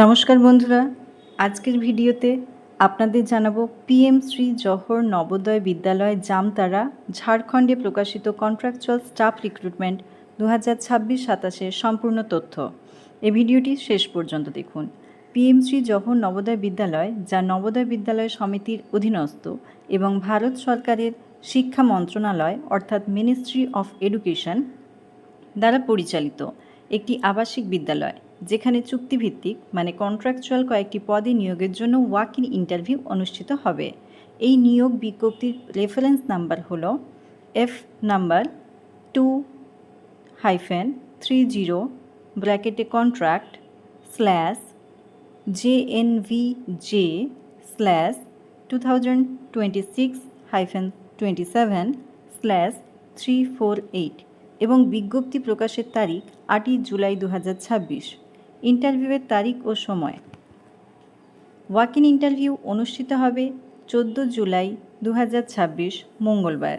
নমস্কার বন্ধুরা, আজকের ভিডিওতে আপনাদের জানাবো পিএম শ্রী জওহর নবোদয় বিদ্যালয় জামতারা ঝাড়খণ্ডে প্রকাশিত কন্ট্রাকচুয়াল স্টাফ রিক্রুটমেন্ট 2026-27 সম্পূর্ণ তথ্য। এই ভিডিওটি শেষ পর্যন্ত দেখুন। পিএম শ্রী জওহর নবোদয় বিদ্যালয়, যা নবোদয় বিদ্যালয় সমিতির অধীনস্থ এবং ভারত সরকারের শিক্ষা মন্ত্রণালয় অর্থাৎ মিনিস্ট্রি অফ এডুকেশন দ্বারা পরিচালিত একটি আবাসিক বিদ্যালয়, যেখানে চুক্তিভিত্তিক মানে কন্ট্রাকচুয়াল কয়েকটি পদে নিয়োগের জন্য ওয়াক ইন ইন্টারভিউ অনুষ্ঠিত হবে। এই নিয়োগ বিজ্ঞপ্তির রেফারেন্স নাম্বার হল F নাম্বার 2-30 ব্র্যাকেটে কন্ট্রাক্ট /JNVJ/2026-27/348 এবং বিজ্ঞপ্তি প্রকাশের তারিখ 8ই জুলাই 2026। ইন্টারভিউয়ের তারিখ ও সময়। ওয়াক ইন ইন্টারভিউ অনুষ্ঠিত হবে 14 জুলাই 2026 মঙ্গলবার।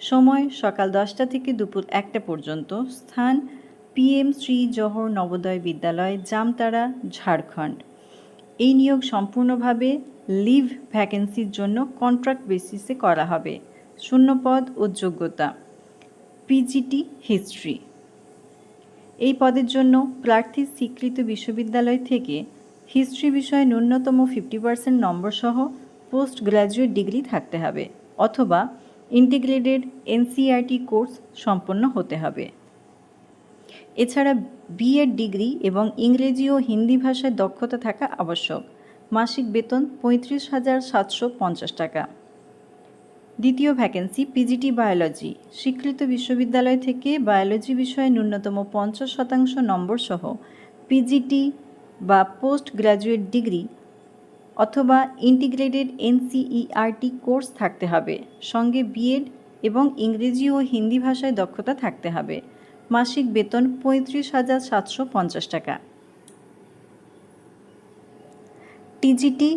সময় সকাল 10টা থেকে দুপুর 1টা পর্যন্ত। স্থান পিএম শ্রী জওহর নবোদয় বিদ্যালয় জামতারা, ঝাড়খণ্ড। এই নিয়োগ সম্পূর্ণভাবে লিভ ভ্যাকেন্সির জন্য কন্ট্রাক্ট বেসিসে করা হবে। শূন্যপদ ও যোগ্যতা পিজিটি হিস্ট্রি। এই পদের জন্য প্রার্থীর স্বীকৃত বিশ্ববিদ্যালয় থেকে হিস্ট্রি বিষয়ে ন্যূনতম 50% নম্বর সহ পোস্ট গ্র্যাজুয়েট ডিগ্রি থাকতে হবে অথবা ইন্টিগ্রেটেড এনসিইআরটি কোর্স সম্পন্ন হতে হবে। এছাড়া বিএড ডিগ্রি এবং ইংরেজি ও হিন্দি ভাষায় দক্ষতা থাকা আবশ্যক। মাসিক বেতন 35,750 টাকা। দ্বিতীয় ভ্যাকেন্সি পিজিটি বায়োলজি। স্বীকৃত বিশ্ববিদ্যালয় থেকে বায়োলজি বিষয়ে ন্যূনতম 50% নম্বর সহ পিজিটি বা পোস্ট গ্র্যাজুয়েট ডিগ্রি অথবা ইন্টিগ্রেটেড এনসিইআরটি কোর্স থাকতে হবে। সঙ্গে বিএড এবং ইংরেজি ও হিন্দি ভাষায় দক্ষতা থাকতে হবে। মাসিক বেতন 35,750 টাকা। টিজিটি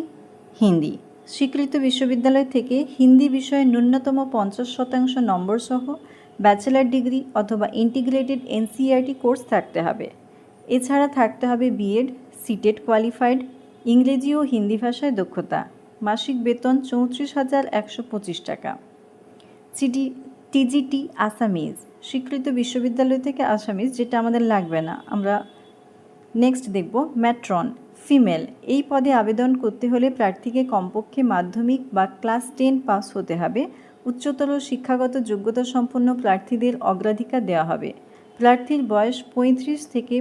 হিন্দি। স্বীকৃত বিশ্ববিদ্যালয় থেকে হিন্দি বিষয়ে ন্যূনতম 50% নম্বর সহ ব্যাচেলর ডিগ্রি অথবা ইন্টিগ্রেটেড এনসিইআরটি কোর্স থাকতে হবে। এছাড়া থাকতে হবে বিএড, সিটেট কোয়ালিফাইড, ইংরেজি ও হিন্দি ভাষায় দক্ষতা। মাসিক বেতন 34,125 টাকা। TGT Assamese. স্বীকৃত বিশ্ববিদ্যালয় থেকে আসামিজ, যেটা আমাদের লাগবে না। আমরা নেক্সট দেখব ম্যাট্রন ফিমেল। এই পদে আবেদন করতে হলে প্রার্থীকে কমপক্ষে মাধ্যমিক বা ক্লাস 10 পাস হতে হবে। উচ্চতর শিক্ষাগত যোগ্যতা সম্পন্ন প্রার্থীদের অগ্রাধিকার দেওয়া হবে। প্রার্থীর বয়স 35 থেকে